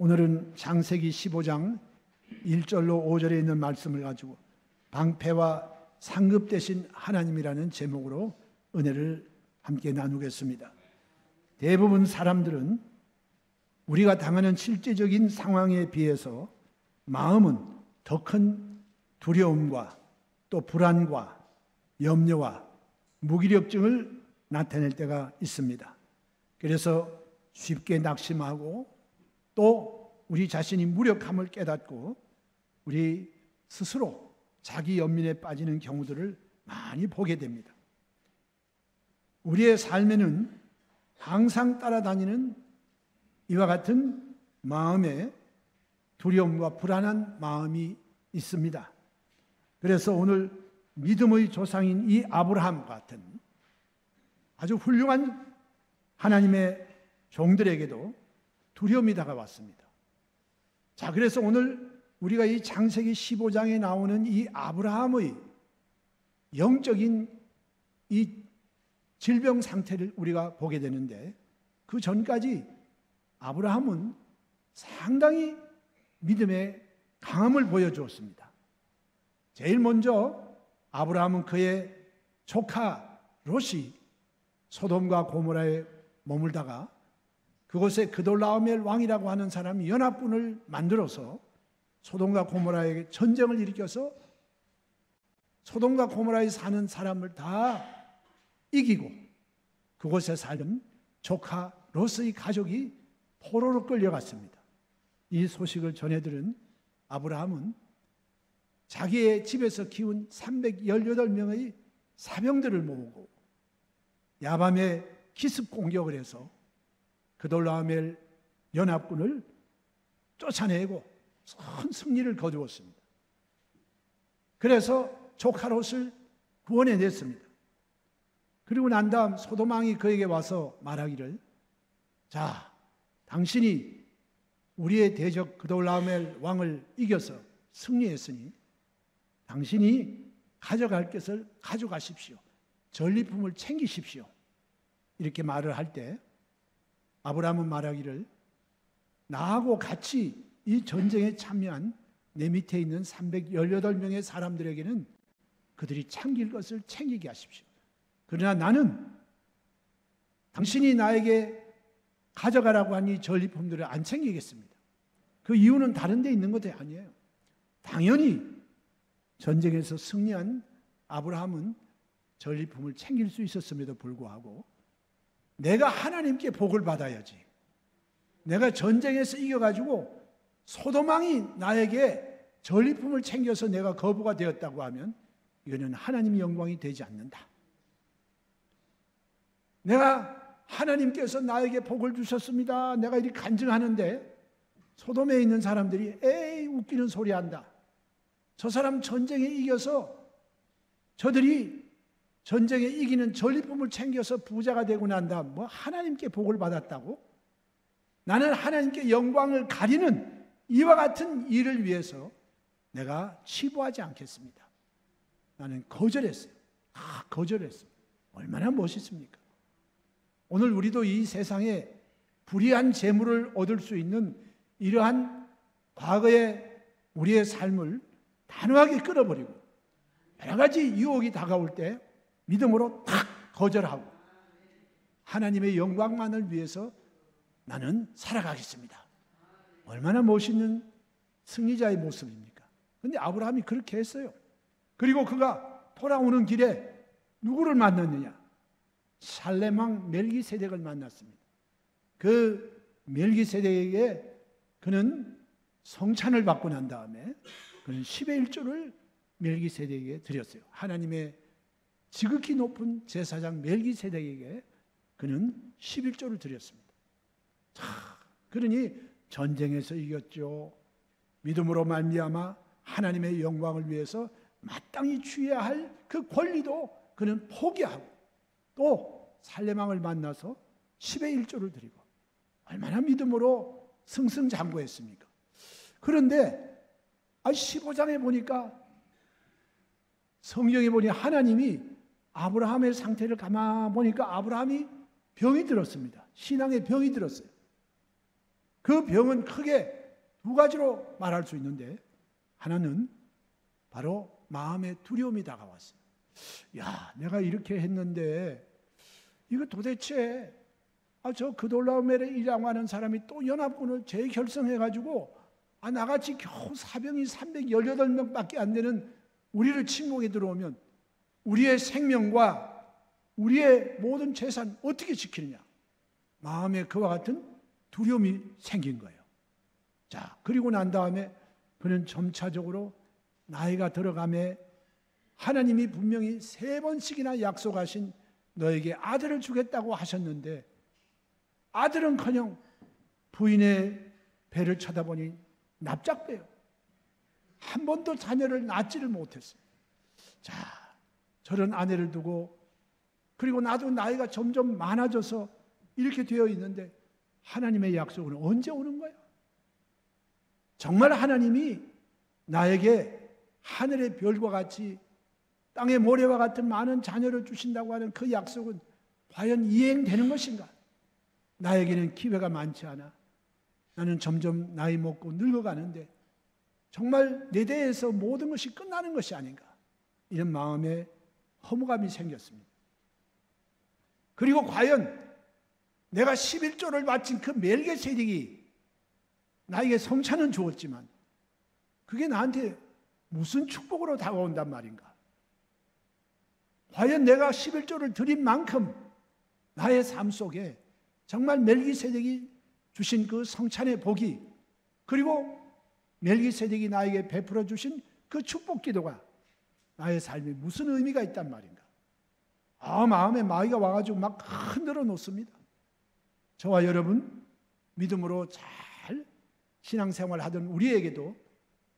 오늘은 창세기 15장 1절로 5절에 있는 말씀을 가지고 방패와 상급 되신 하나님이라는 제목으로 은혜를 함께 나누겠습니다. 대부분 사람들은 우리가 당하는 실제적인 상황에 비해서 마음은 더 큰 두려움과 또 불안과 염려와 무기력증을 나타낼 때가 있습니다. 그래서 쉽게 낙심하고 또 우리 자신이 무력함을 깨닫고 우리 스스로 자기 연민에 빠지는 경우들을 많이 보게 됩니다. 우리의 삶에는 항상 따라다니는 이와 같은 마음의 두려움과 불안한 마음이 있습니다. 그래서 오늘 믿음의 조상인 이 아브라함 같은 아주 훌륭한 하나님의 종들에게도 두려움이 다가왔습니다. 자, 그래서 오늘 우리가 이 창세기 15장에 나오는 이 아브라함의 영적인 이 질병 상태를 우리가 보게 되는데, 그 전까지 아브라함은 상당히 믿음의 강함을 보여주었습니다. 제일 먼저 아브라함은 그의 조카 롯이 소돔과 고모라에 머물다가 그곳에 그돌라오멜 왕이라고 하는 사람이 연합군을 만들어서 소돔과 고모라에게 전쟁을 일으켜서 소돔과 고모라에 사는 사람을 다 이기고 그곳에 살던 조카 롯의 가족이 포로로 끌려갔습니다. 이 소식을 전해들은 아브라함은 자기의 집에서 키운 318명의 사병들을 모으고 야밤에 기습 공격을 해서 그돌라오멜 연합군을 쫓아내고 큰 승리를 거두었습니다. 그래서 조카 롯을 구원해냈습니다. 그리고 난 다음 소돔 왕이 그에게 와서 말하기를, 자, 당신이 우리의 대적 그돌라오멜 왕을 이겨서 승리했으니 당신이 가져갈 것을 가져가십시오. 전리품을 챙기십시오. 이렇게 말을 할 때 아브라함은 말하기를, 나하고 같이 이 전쟁에 참여한 내 밑에 있는 318명의 사람들에게는 그들이 챙길 것을 챙기게 하십시오. 그러나 나는 당신이 나에게 가져가라고 한 이 전리품들을 안 챙기겠습니다. 그 이유는 다른 데 있는 것이 아니에요. 당연히 전쟁에서 승리한 아브라함은 전리품을 챙길 수 있었음에도 불구하고 내가 하나님께 복을 받아야지. 내가 전쟁에서 이겨가지고 소돔 왕이 나에게 전리품을 챙겨서 내가 거부가 되었다고 하면 이거는 하나님의 영광이 되지 않는다. 내가 하나님께서 나에게 복을 주셨습니다. 내가 이렇게 간증하는데 소돔에 있는 사람들이 에이 웃기는 소리 한다. 저 사람 전쟁에 이겨서 저들이 전쟁에 이기는 전리품을 챙겨서 부자가 되고 난 다음 뭐 하나님께 복을 받았다고? 나는 하나님께 영광을 가리는 이와 같은 일을 위해서 내가 치부하지 않겠습니다. 나는 거절했어요. 거절했어요. 얼마나 멋있습니까? 오늘 우리도 이 세상에 불의한 재물을 얻을 수 있는 이러한 과거의 우리의 삶을 단호하게 끊어버리고 여러 가지 유혹이 다가올 때 믿음으로 탁 거절하고 하나님의 영광만을 위해서 나는 살아가겠습니다. 얼마나 멋있는 승리자의 모습입니까? 그런데 아브라함이 그렇게 했어요. 그리고 그가 돌아오는 길에 누구를 만났느냐? 살렘왕 멜기세덱을 만났습니다. 그 멜기세덱에게 그는 성찬을 받고 난 다음에 그는 10의 1조를 멜기세덱에게 드렸어요. 하나님의 지극히 높은 제사장 멜기세덱에게 그는 11조를 드렸습니다. 자, 그러니 전쟁에서 이겼죠. 믿음으로 말미암아 하나님의 영광을 위해서 마땅히 취해야 할 그 권리도 그는 포기하고 또 살렘왕을 만나서 10의 1조를 드리고 얼마나 믿음으로 승승장구했습니까? 그런데 15장에 보니까 성경에 보니 하나님이 아브라함의 상태를 가만 보니까 아브라함이 병이 들었습니다. 신앙에 병이 들었어요. 그 병은 크게 두 가지로 말할 수 있는데, 하나는 바로 마음의 두려움이 다가왔어요. 야, 내가 이렇게 했는데 이거 도대체 저 그돌라오멜이라고 하는 사람이 또 연합군을 재결성해가지고 나같이 겨우 사병이 318명밖에 안 되는 우리를 침공에 들어오면 우리의 생명과 우리의 모든 재산 어떻게 지키느냐. 마음에 그와 같은 두려움이 생긴 거예요. 자, 그리고 난 다음에 그는 점차적으로 나이가 들어가며 하나님이 분명히 3번씩이나 약속하신 너에게 아들을 주겠다고 하셨는데, 아들은커녕 부인의 배를 쳐다보니 납작배요. 한 번도 자녀를 낳지를 못했어요. 자, 저런 아내를 두고, 그리고 나도 나이가 점점 많아져서 이렇게 되어 있는데 하나님의 약속은 언제 오는 거야? 정말 하나님이 나에게 하늘의 별과 같이 땅의 모래와 같은 많은 자녀를 주신다고 하는 그 약속은 과연 이행되는 것인가? 나에게는 기회가 많지 않아. 나는 점점 나이 먹고 늙어가는데 정말 내 대에서 모든 것이 끝나는 것이 아닌가? 이런 마음에 허무감이 생겼습니다. 그리고 과연 내가 11조를 바친 그 멜기세덱이 나에게 성찬은 주었지만 그게 나한테 무슨 축복으로 다가온단 말인가? 과연 내가 11조를 드린 만큼 나의 삶 속에 정말 멜기세덱이 주신 그 성찬의 복이, 그리고 멜기세덱이 나에게 베풀어 주신 그 축복 기도가 나의 삶에 무슨 의미가 있단 말인가? 마음에 마귀가 와가지고 막 흔들어 놓습니다. 저와 여러분 믿음으로 잘 신앙생활 하던 우리에게도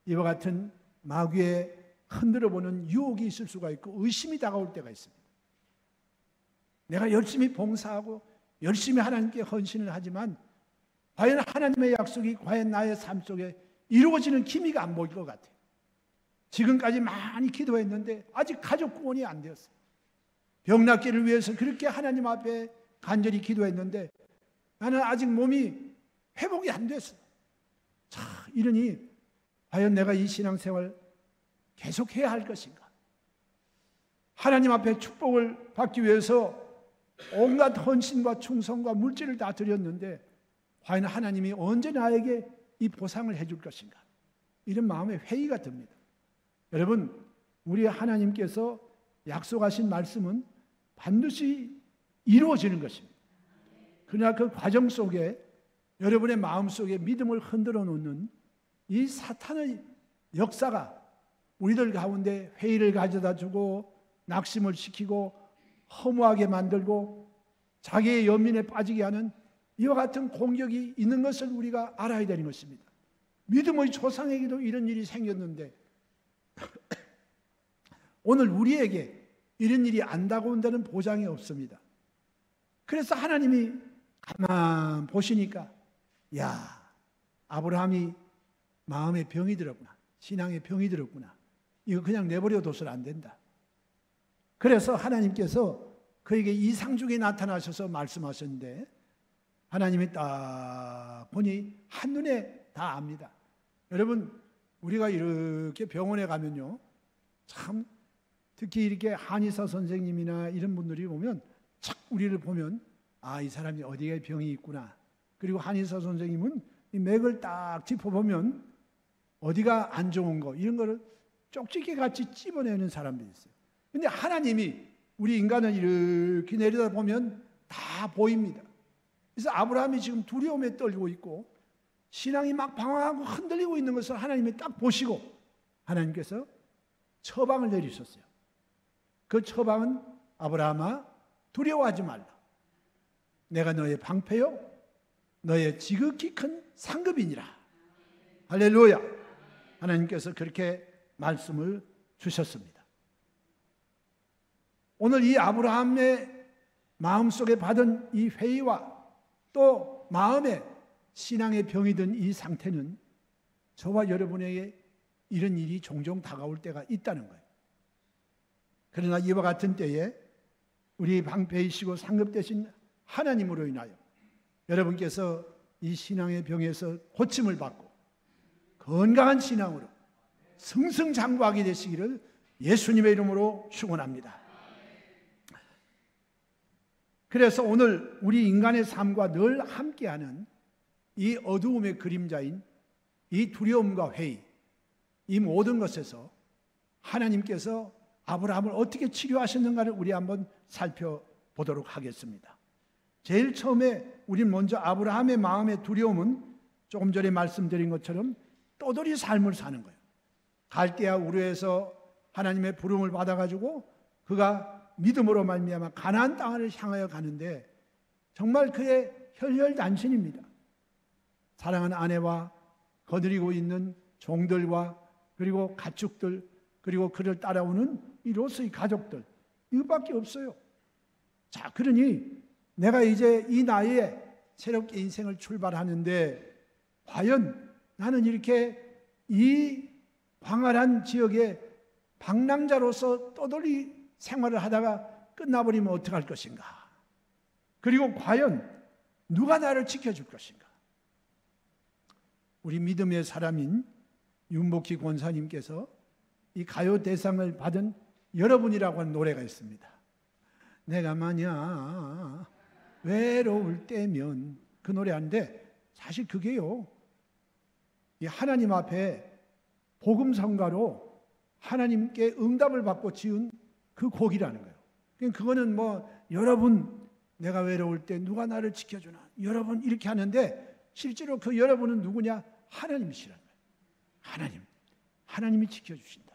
이와 같은 마귀의 흔들어보는 유혹이 있을 수가 있고 의심이 다가올 때가 있습니다. 내가 열심히 봉사하고 열심히 하나님께 헌신을 하지만 과연 하나님의 약속이 과연 나의 삶 속에 이루어지는 기미가 안 보일 것 같아요. 지금까지 많이 기도했는데 아직 가족 구원이 안 되었어요. 병 낫기를 위해서 그렇게 하나님 앞에 간절히 기도했는데 나는 아직 몸이 회복이 안 됐어요. 자, 이러니 과연 내가 이 신앙생활 계속해야 할 것인가? 하나님 앞에 축복을 받기 위해서 온갖 헌신과 충성과 물질을 다 드렸는데 과연 하나님이 언제 나에게 이 보상을 해줄 것인가? 이런 마음에 회의가 듭니다. 여러분, 우리 하나님께서 약속하신 말씀은 반드시 이루어지는 것입니다. 그러나 그 과정 속에 여러분의 마음속에 믿음을 흔들어 놓는 이 사탄의 역사가 우리들 가운데 회의를 가져다 주고 낙심을 시키고 허무하게 만들고 자기의 연민에 빠지게 하는 이와 같은 공격이 있는 것을 우리가 알아야 되는 것입니다. 믿음의 조상에게도 이런 일이 생겼는데 오늘 우리에게 이런 일이 안 다가온다는 보장이 없습니다. 그래서 하나님이 가만 보시니까 야, 아브라함이 마음에 병이 들었구나. 신앙에 병이 들었구나. 이거 그냥 내버려 둬서는 안 된다. 그래서 하나님께서 그에게 이상중에 나타나셔서 말씀하셨는데 하나님이 딱 보니 한눈에 다 압니다. 여러분, 우리가 이렇게 병원에 가면요, 참 특히 이렇게 한의사 선생님이나 이런 분들이 보면 착 우리를 보면 이 사람이 어디에 병이 있구나. 그리고 한의사 선생님은 이 맥을 딱 짚어보면 어디가 안 좋은 거 이런 거를 쪽집게 같이 찝어내는 사람들이 있어요. 근데 하나님이 우리 인간을 이렇게 내려다보면 다 보입니다. 그래서 아브라함이 지금 두려움에 떨고 있고 신앙이 막 방황하고 흔들리고 있는 것을 하나님이 딱 보시고 하나님께서 처방을 내리셨어요. 그 처방은 아브라함아, 두려워하지 말라. 내가 너의 방패요 너의 지극히 큰 상급이니라. 할렐루야. 하나님께서 그렇게 말씀을 주셨습니다. 오늘 이 아브라함의 마음속에 받은 이 회의와 또 마음에 신앙의 병이 든 이 상태는 저와 여러분에게 이런 일이 종종 다가올 때가 있다는 거예요. 그러나 이와 같은 때에 우리 방패이시고 상급 되신 하나님으로 인하여 여러분께서 이 신앙의 병에서 고침을 받고 건강한 신앙으로 승승장구하게 되시기를 예수님의 이름으로 축원합니다. 그래서 오늘 우리 인간의 삶과 늘 함께하는 이 어두움의 그림자인 이 두려움과 회의, 이 모든 것에서 하나님께서 아브라함을 어떻게 치료하셨는가를 우리 한번 살펴보도록 하겠습니다. 제일 처음에 우린 먼저 아브라함의 마음의 두려움은 조금 전에 말씀드린 것처럼 떠돌이 삶을 사는 거예요. 갈대아 우르에서 하나님의 부름을 받아가지고 그가 믿음으로 말미암아 가나안 땅을 향하여 가는데 정말 그의 혈혈단신입니다. 사랑하는 아내와 거느리고 있는 종들과 그리고 가축들 그리고 그를 따라오는 이 롯의 가족들 이것밖에 없어요. 자, 그러니 내가 이제 이 나이에 새롭게 인생을 출발하는데 과연 나는 이렇게 이 광활한 지역에 방랑자로서 떠돌이 생활을 하다가 끝나버리면 어떡할 것인가? 그리고 과연 누가 나를 지켜줄 것인가? 우리 믿음의 사람인 윤복희 권사님께서 이 가요 대상을 받은 여러분이라고 하는 노래가 있습니다. 내가 만약 외로울 때면 그 노래인데 사실 그게요, 이 하나님 앞에 복음성가로 하나님께 응답을 받고 지은 그 곡이라는 거예요. 그거는 뭐 여러분 내가 외로울 때 누가 나를 지켜주나 여러분 이렇게 하는데 실제로 그 여러분은 누구냐? 하나님이시라는 거예요. 하나님이 지켜주신다.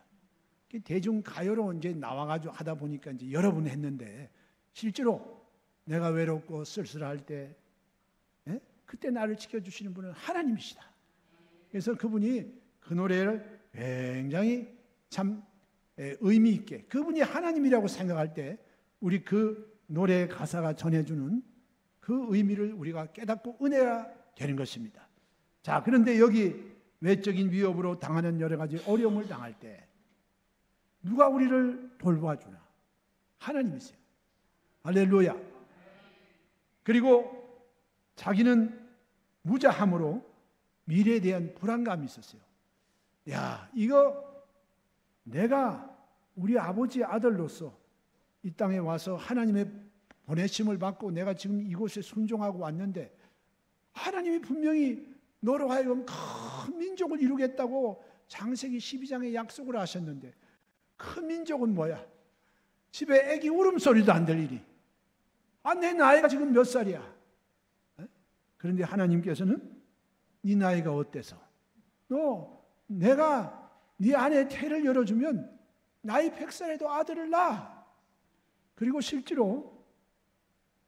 대중 가요로 이제 나와가지고 하다 보니까 이제 여러분 했는데 실제로 내가 외롭고 쓸쓸할 때 그때 나를 지켜주시는 분은 하나님이시다. 그래서 그분이 그 노래를 굉장히 참 의미 있게 그분이 하나님이라고 생각할 때 우리 그 노래의 가사가 전해주는 그 의미를 우리가 깨닫고 은혜가 되는 것입니다. 자, 그런데 여기 외적인 위협으로 당하는 여러 가지 어려움을 당할 때 누가 우리를 돌봐주나? 하나님이세요. 할렐루야. 그리고 자기는 무자함으로 미래에 대한 불안감이 있었어요. 야, 이거 내가 우리 아버지의 아들로서 이 땅에 와서 하나님의 보내심을 받고 내가 지금 이곳에 순종하고 왔는데 하나님이 분명히 너로 하여금 큰 민족을 이루겠다고 창세기 12장에 약속을 하셨는데 큰 민족은 뭐야? 집에 애기 울음소리도 안 들리니 내 나이가 지금 몇 살이야? 그런데 하나님께서는 네 나이가 어때서? 내가 네 안에 태를 열어주면 나이 100살에도 아들을 낳아. 그리고 실제로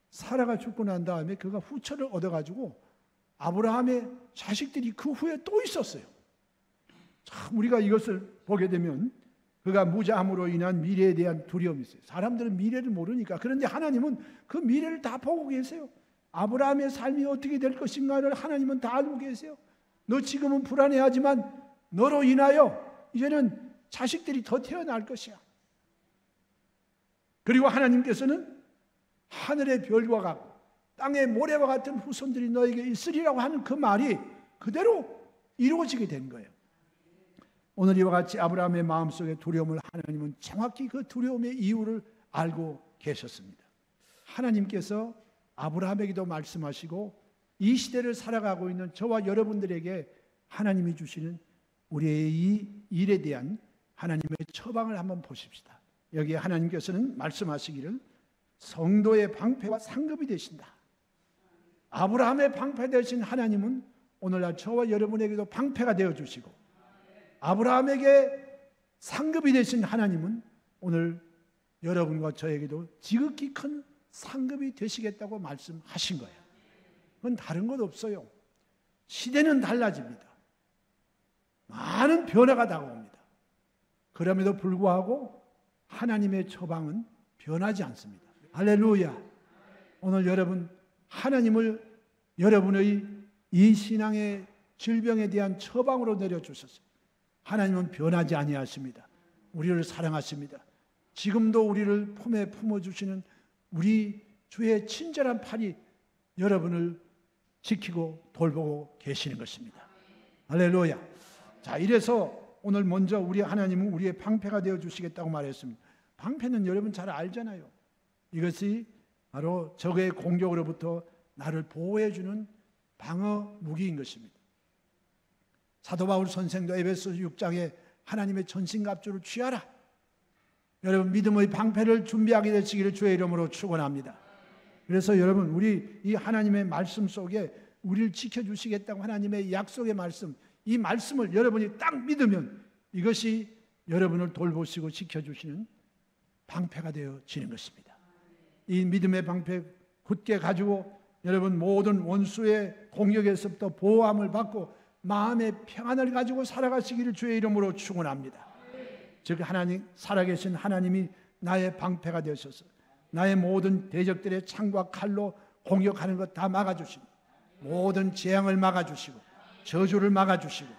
사라가 죽고 난 다음에 그가 후처를 얻어가지고 아브라함의 자식들이 그 후에 또 있었어요. 참 우리가 이것을 보게 되면 그가 무자함으로 인한 미래에 대한 두려움이 있어요. 사람들은 미래를 모르니까. 그런데 하나님은 그 미래를 다 보고 계세요. 아브라함의 삶이 어떻게 될 것인가를 하나님은 다 알고 계세요. 너 지금은 불안해하지만 너로 인하여 이제는 자식들이 더 태어날 것이야. 그리고 하나님께서는 하늘의 별과 같고 땅의 모래와 같은 후손들이 너에게 있으리라고 하는 그 말이 그대로 이루어지게 된 거예요. 오늘 이와 같이 아브라함의 마음속에 두려움을 하나님은 정확히 그 두려움의 이유를 알고 계셨습니다. 하나님께서 아브라함에게도 말씀하시고 이 시대를 살아가고 있는 저와 여러분들에게 하나님이 주시는 우리의 이 일에 대한 하나님의 처방을 한번 보십시다. 여기에 하나님께서는 말씀하시기를 성도의 방패와 상급이 되신다. 아브라함의 방패 되신 하나님은 오늘날 저와 여러분에게도 방패가 되어주시고 아브라함에게 상급이 되신 하나님은 오늘 여러분과 저에게도 지극히 큰 상급이 되시겠다고 말씀하신 거예요. 그건 다른 것 없어요. 시대는 달라집니다. 많은 변화가 다가옵니다. 그럼에도 불구하고 하나님의 처방은 변하지 않습니다. 할렐루야. 오늘 여러분 하나님을 여러분의 이 신앙의 질병에 대한 처방으로 내려주셨어요. 하나님은 변하지 아니하십니다. 우리를 사랑하십니다. 지금도 우리를 품에 품어주시는 우리 주의 친절한 팔이 여러분을 지키고 돌보고 계시는 것입니다. 할렐루야. 자, 이래서 오늘 먼저 우리 하나님은 우리의 방패가 되어 주시겠다고 말했습니다. 방패는 여러분 잘 알잖아요. 이것이 바로 적의 공격으로부터 나를 보호해 주는 방어 무기인 것입니다. 사도 바울 선생도 에베소 6장에 하나님의 전신갑주를 취하라. 여러분 믿음의 방패를 준비하게 되시기를 주의 이름으로 축원합니다. 그래서 여러분 우리 이 하나님의 말씀 속에 우리를 지켜주시겠다고 하나님의 약속의 말씀, 이 말씀을 여러분이 딱 믿으면 이것이 여러분을 돌보시고 지켜주시는 방패가 되어지는 것입니다. 이 믿음의 방패 굳게 가지고 여러분 모든 원수의 공격에서부터 보호함을 받고 마음의 평안을 가지고 살아가시기를 주의 이름으로 축원합니다. 즉 하나님, 살아계신 하나님이 나의 방패가 되셔서 나의 모든 대적들의 창과 칼로 공격하는 것 다 막아주시고 모든 재앙을 막아주시고 저주를 막아주시고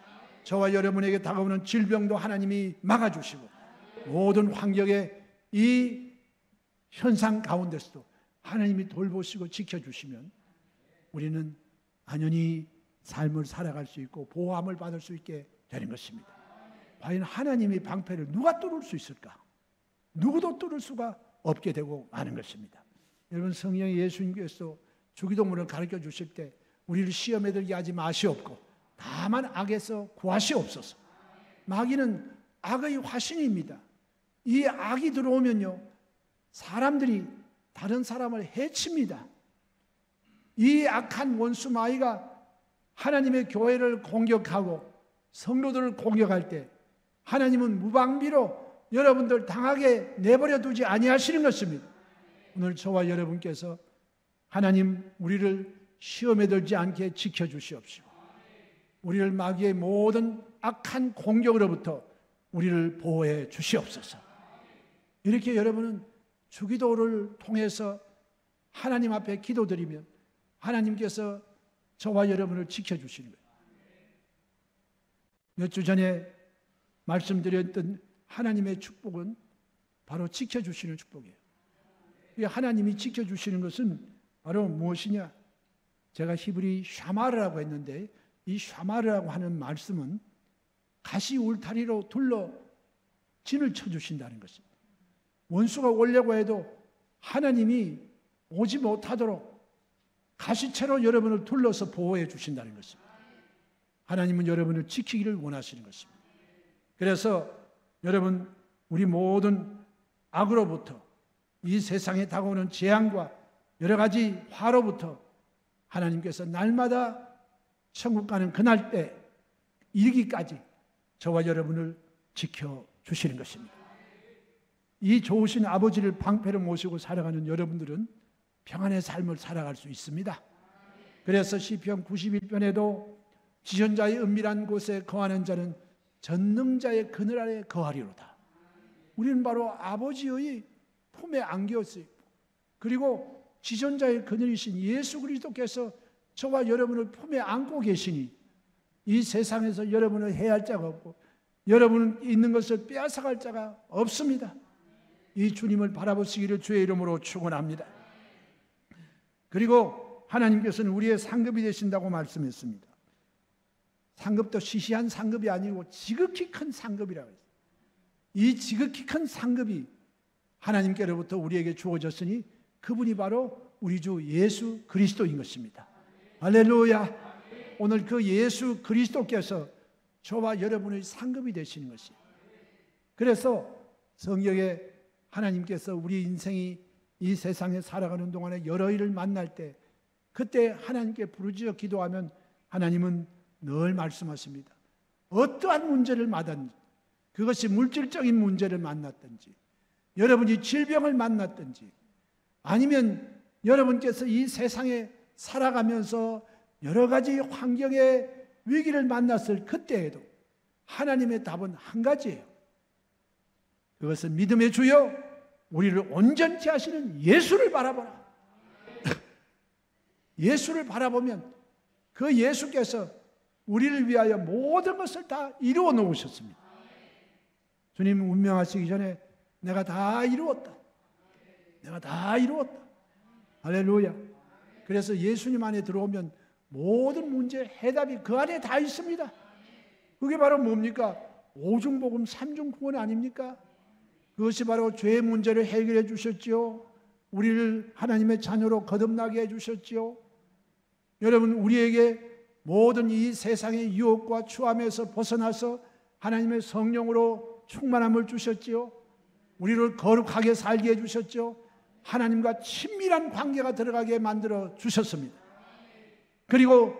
저와 여러분에게 다가오는 질병도 하나님이 막아주시고 모든 환경의 이 현상 가운데서도 하나님이 돌보시고 지켜주시면 우리는 안연히 삶을 살아갈 수 있고 보호함을 받을 수 있게 되는 것입니다. 과연 하나님의 방패를 누가 뚫을 수 있을까? 누구도 뚫을 수가 없게 되고 마는 것입니다. 여러분 성령의 예수님께서 주기도문을 가르쳐 주실 때 우리를 시험에 들게 하지 마시옵고 다만 악에서 구하시옵소서. 마귀는 악의 화신입니다. 이 악이 들어오면요 사람들이 다른 사람을 해칩니다. 이 악한 원수 마귀가 하나님의 교회를 공격하고 성도들을 공격할 때 하나님은 무방비로 여러분들 당하게 내버려 두지 아니하시는 것입니다. 오늘 저와 여러분께서 하나님 우리를 시험에 들지 않게 지켜주시옵시고 우리를 마귀의 모든 악한 공격으로부터 우리를 보호해 주시옵소서. 이렇게 여러분은 주기도를 통해서 하나님 앞에 기도드리면 하나님께서 저와 여러분을 지켜주시는 거예요. 몇 주 전에 말씀드렸던 하나님의 축복은 바로 지켜주시는 축복이에요. 이 하나님이 지켜주시는 것은 바로 무엇이냐? 제가 히브리 샤마르라고 했는데 이 샤마르라고 하는 말씀은 가시 울타리로 둘러 진을 쳐주신다는 것입니다. 원수가 오려고 해도 하나님이 오지 못하도록 가시채로 여러분을 둘러서 보호해 주신다는 것입니다. 하나님은 여러분을 지키기를 원하시는 것입니다. 그래서 여러분 우리 모든 악으로부터 이 세상에 다가오는 재앙과 여러 가지 화로부터 하나님께서 날마다 천국 가는 그날 때 이르기까지 저와 여러분을 지켜주시는 것입니다. 이 좋으신 아버지를 방패로 모시고 살아가는 여러분들은 평안의 삶을 살아갈 수 있습니다. 그래서 시편 91편에도 지존자의 은밀한 곳에 거하는 자는 전능자의 그늘 아래 거하리로다. 우리는 바로 아버지의 품에 안겼어요. 그리고 지존자의 그늘이신 예수 그리스도께서 저와 여러분을 품에 안고 계시니 이 세상에서 여러분을 해할 자가 없고 여러분 있는 것을 빼앗아갈 자가 없습니다. 이 주님을 바라보시기를 주의 이름으로 축원합니다. 그리고 하나님께서는 우리의 상급이 되신다고 말씀했습니다. 상급도 시시한 상급이 아니고 지극히 큰 상급이라고 했어요. 이 지극히 큰 상급이 하나님께로부터 우리에게 주어졌으니 그분이 바로 우리 주 예수 그리스도인 것입니다. 할렐루야. 오늘 그 예수 그리스도께서 저와 여러분의 상급이 되시는 것이에요. 그래서 성경에 하나님께서 우리 인생이 이 세상에 살아가는 동안에 여러 일을 만날 때 그때 하나님께 부르짖어 기도하면 하나님은 늘 말씀하십니다. 어떠한 문제를 만났든지 그것이 물질적인 문제를 만났든지 여러분이 질병을 만났든지 아니면 여러분께서 이 세상에 살아가면서 여러 가지 환경의 위기를 만났을 그때에도 하나님의 답은 한 가지예요. 그것은 믿음의 주여 우리를 온전케 하시는 예수를 바라보라. 예수를 바라보면 그 예수께서 우리를 위하여 모든 것을 다 이루어 놓으셨습니다. 주님 운명하시기 전에 내가 다 이루었다. 내가 다 이루었다. 할렐루야. 그래서 예수님 안에 들어오면 모든 문제 해답이 그 안에 다 있습니다. 그게 바로 뭡니까? 오중복음 삼중구원 아닙니까? 그것이 바로 죄의 문제를 해결해 주셨지요. 우리를 하나님의 자녀로 거듭나게 해주셨지요. 여러분, 우리에게 모든 이 세상의 유혹과 추함에서 벗어나서 하나님의 성령으로 충만함을 주셨지요. 우리를 거룩하게 살게 해주셨죠. 하나님과 친밀한 관계가 들어가게 만들어 주셨습니다. 그리고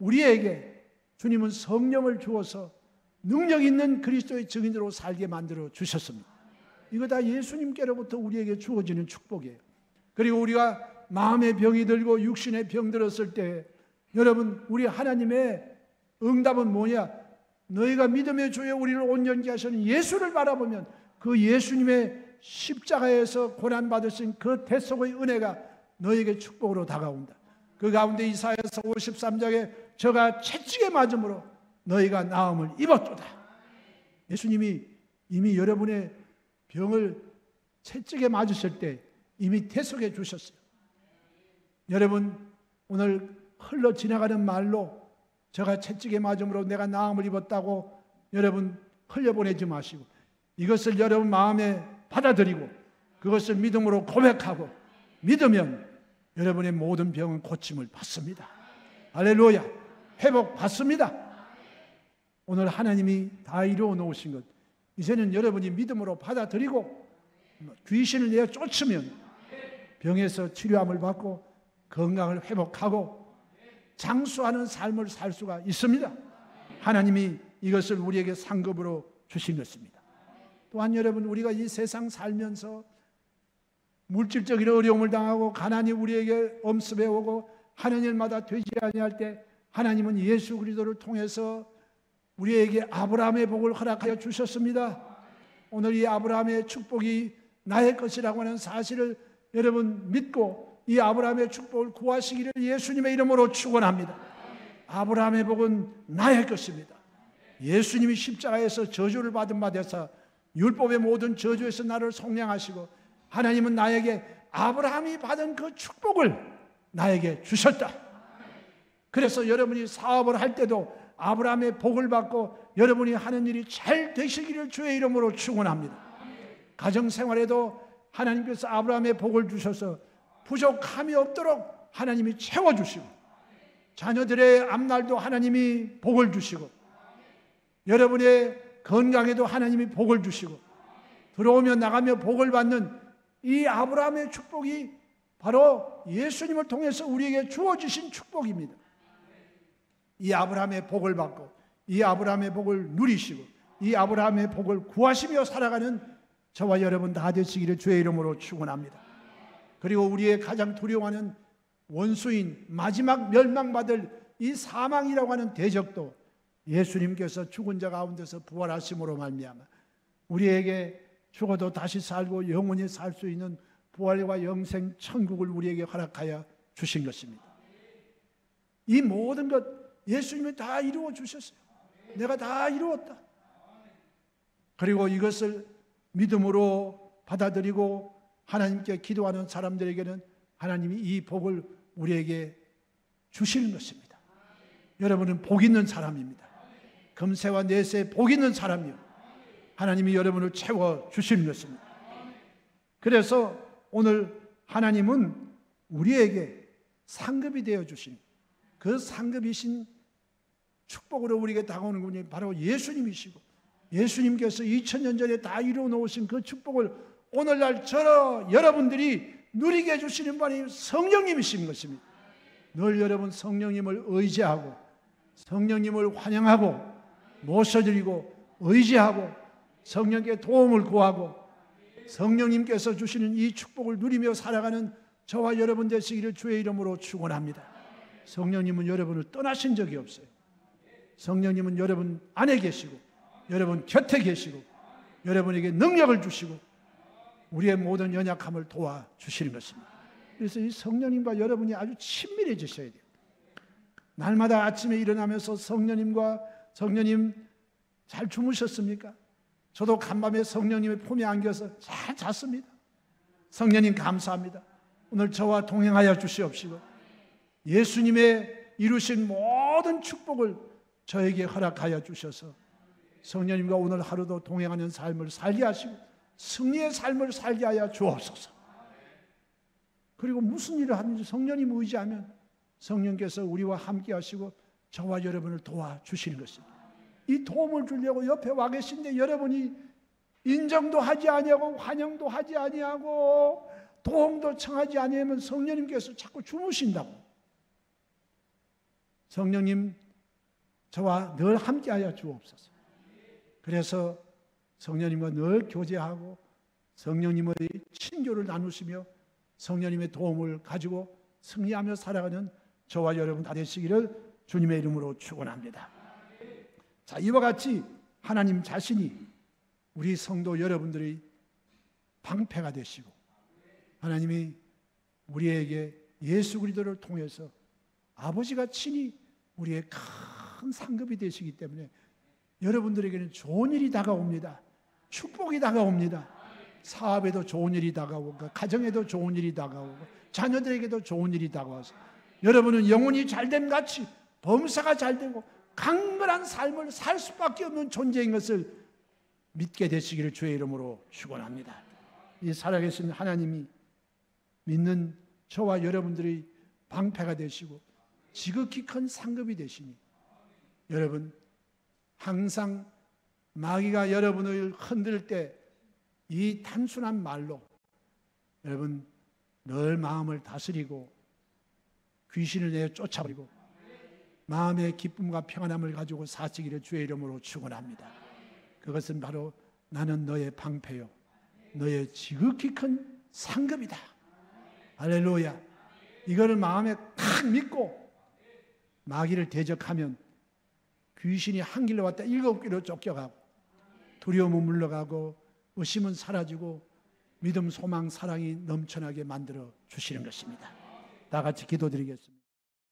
우리에게 주님은 성령을 주어서 능력 있는 그리스도의 증인으로 살게 만들어 주셨습니다. 이거 다 예수님께로부터 우리에게 주어지는 축복이에요. 그리고 우리가 마음의 병이 들고 육신의 병 들었을 때 여러분, 우리 하나님의 응답은 뭐냐? 너희가 믿음의 주에 우리를 온전케 하시는 예수를 바라보면 그 예수님의 십자가에서 고난받으신 그 대속의 은혜가 너희에게 축복으로 다가온다. 그 가운데 이사야서 53장에 저가 채찍에 맞음으로 너희가 나음을 입었도다. 예수님이 이미 여러분의 병을 채찍에 맞으실 때 이미 대속해 주셨어요. 여러분, 오늘 흘러 지나가는 말로 저가 채찍에 맞음으로 내가 나음을 입었다고 여러분 흘려보내지 마시고 이것을 여러분 마음에 받아들이고 그것을 믿음으로 고백하고 믿으면 여러분의 모든 병은 고침을 받습니다. 할렐루야. 회복 받습니다. 오늘 하나님이 다 이루어 놓으신 것 이제는 여러분이 믿음으로 받아들이고 귀신을 내어 쫓으면 병에서 치료함을 받고 건강을 회복하고 장수하는 삶을 살 수가 있습니다. 하나님이 이것을 우리에게 상급으로 주신 것입니다. 또한 여러분, 우리가 이 세상 살면서 물질적인 어려움을 당하고 가난이 우리에게 엄습해 오고 하는 일마다 되지 아니할 때 하나님은 예수 그리스도를 통해서 우리에게 아브라함의 복을 허락하여 주셨습니다. 오늘 이 아브라함의 축복이 나의 것이라고 하는 사실을 여러분 믿고 이 아브라함의 축복을 구하시기를 예수님의 이름으로 축원합니다. 아브라함의 복은 나의 것입니다. 예수님이 십자가에서 저주를 받은 바 되사 율법의 모든 저주에서 나를 속량하시고 하나님은 나에게 아브라함이 받은 그 축복을 나에게 주셨다. 그래서 여러분이 사업을 할 때도 아브라함의 복을 받고 여러분이 하는 일이 잘 되시기를 주의 이름으로 축원합니다. 가정생활에도 하나님께서 아브라함의 복을 주셔서 부족함이 없도록 하나님이 채워주시고 자녀들의 앞날도 하나님이 복을 주시고 여러분의 건강에도 하나님이 복을 주시고 들어오며 나가며 복을 받는 이 아브라함의 축복이 바로 예수님을 통해서 우리에게 주어지신 축복입니다. 이 아브라함의 복을 받고 이 아브라함의 복을 누리시고 이 아브라함의 복을 구하시며 살아가는 저와 여러분 다 되시기를 주의 이름으로 축원합니다. 그리고 우리의 가장 두려워하는 원수인 마지막 멸망받을 이 사망이라고 하는 대적도 예수님께서 죽은 자 가운데서 부활하심으로 말미암아 우리에게 죽어도 다시 살고 영원히 살 수 있는 부활과 영생 천국을 우리에게 허락하여 주신 것입니다. 이 모든 것 예수님이 다 이루어 주셨어요. 내가 다 이루었다. 그리고 이것을 믿음으로 받아들이고 하나님께 기도하는 사람들에게는 하나님이 이 복을 우리에게 주시는 것입니다. 여러분은 복 있는 사람입니다. 금세와 내세 복 있는 사람이요. 하나님이 여러분을 채워주시는 것입니다. 그래서 오늘 하나님은 우리에게 상급이 되어주신 그 상급이신 축복으로 우리에게 다가오는 분이 바로 예수님이시고 예수님께서 2000년 전에 다 이루어 놓으신 그 축복을 오늘날 여러분들이 누리게 해주시는 분이 성령님이신 것입니다. 늘 여러분 성령님을 의지하고 성령님을 환영하고 모셔드리고 의지하고 성령께 도움을 구하고 성령님께서 주시는 이 축복을 누리며 살아가는 저와 여러분 되시기를 주의 이름으로 축원합니다. 성령님은 여러분을 떠나신 적이 없어요. 성령님은 여러분 안에 계시고 여러분 곁에 계시고 여러분에게 능력을 주시고 우리의 모든 연약함을 도와주시는 것입니다. 그래서 이 성령님과 여러분이 아주 친밀해지셔야 돼요. 날마다 아침에 일어나면서 성령님 잘 주무셨습니까? 저도 간밤에 성령님의 품에 안겨서 잘 잤습니다. 성령님 감사합니다. 오늘 저와 동행하여 주시옵시고 예수님의 이루신 모든 축복을 저에게 허락하여 주셔서 성령님과 오늘 하루도 동행하는 삶을 살게 하시고 승리의 삶을 살게 하여 주옵소서. 그리고 무슨 일을 하든지 성령님 의지하면 성령께서 우리와 함께 하시고 저와 여러분을 도와주시는 것입니다. 이 도움을 주려고 옆에 와 계신데 여러분이 인정도 하지 아니하고 환영도 하지 아니하고 도움도 청하지 아니하면 성령님께서 자꾸 주무신다고. 성령님 저와 늘 함께하여 주옵소서. 그래서 성령님과 늘 교제하고 성령님의 친교를 나누시며 성령님의 도움을 가지고 승리하며 살아가는 저와 여러분 다 되시기를 주님의 이름으로 축원합니다. 자, 이와 같이 하나님 자신이 우리 성도 여러분들의 방패가 되시고 하나님이 우리에게 예수 그리스도를 통해서 아버지가 친히 우리의 큰 상급이 되시기 때문에 여러분들에게는 좋은 일이 다가옵니다. 축복이 다가옵니다. 사업에도 좋은 일이 다가오고 가정에도 좋은 일이 다가오고 자녀들에게도 좋은 일이 다가와서 여러분은 영혼이 잘됨 같이 범사가 잘되고 강건한 삶을 살 수밖에 없는 존재인 것을 믿게 되시기를 주의 이름으로 축원합니다. 이 살아계신 하나님이 믿는 저와 여러분들의 방패가 되시고 지극히 큰 상급이 되시니 여러분 항상 마귀가 여러분을 흔들 때 이 단순한 말로 여러분 늘 마음을 다스리고 귀신을 내어 쫓아버리고 마음의 기쁨과 평안함을 가지고 사시기를 주의 이름으로 축원합니다. 그것은 바로 나는 너의 방패요 너의 지극히 큰 상급이다. 할렐루야. 이거를 마음에 딱 믿고 마귀를 대적하면 귀신이 한 길로 왔다 7길로 쫓겨가고 두려움은 물러가고 의심은 사라지고 믿음, 소망, 사랑이 넘쳐나게 만들어 주시는 것입니다. 다 같이 기도드리겠습니다.